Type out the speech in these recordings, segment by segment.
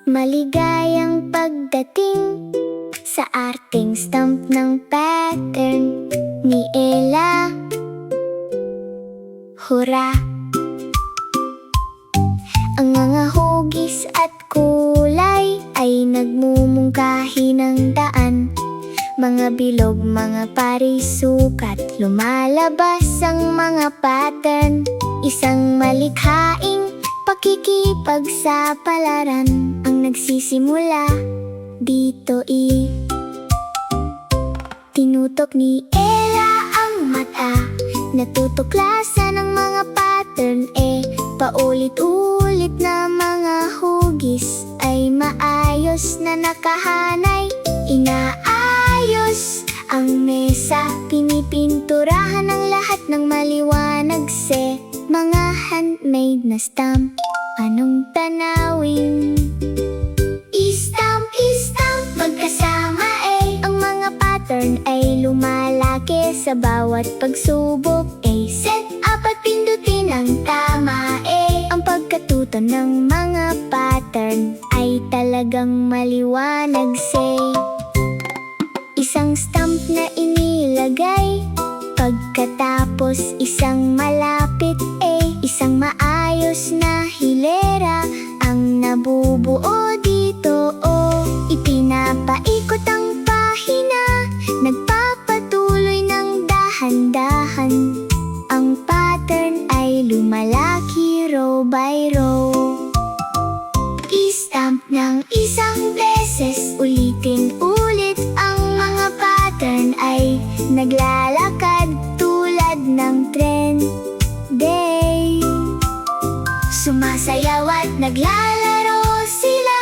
Maligayang pagdating sa arting stamp ng pattern ni Ella. Hurra! Ang mga hugis at kulay ay nagmumungkahi ng daan. Mga bilog, mga parisukat, lumalabas ang mga pattern. Isang malikhaing pakikipagsapalaran ang nagsisimula dito. Tinutok ni Ella ang mata, natutuklasan ang mga pattern. Paulit-ulit na mga hugis ay maayos na nakahanay. Inaayos ang mesa, pinipinturahan ang lahat ng maliwanag. Mga handmade na stamp, anong tanawin? I-stamp, i-stamp, magkasama ang mga pattern ay lumalaki sa bawat pagsubok. Set up at pindutin ang tama. Ang pagkatuto ng mga pattern ay talagang maliwanag. Isang stamp na inilagay, pagkatapos isang malapit. Isang maayos na hilera ang nabubuo dito. Ipinapaikot ang pahina, nagpapatuloy ng dahan-dahan. Ang pattern ay lumalaki row by row. I-stamp ng isang beses, ulitin-ulit ang mga pattern ay naglalakad tulad ng tren. Sumasayaw at naglalaro sila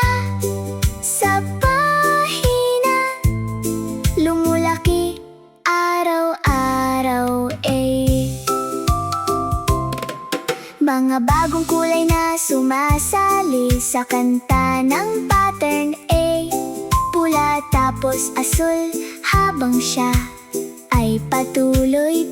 sa pahina, lumulaki araw-araw. Mga bagong kulay na sumasali sa kanta ng pattern. Pula tapos asul, habang siya ay patuloy.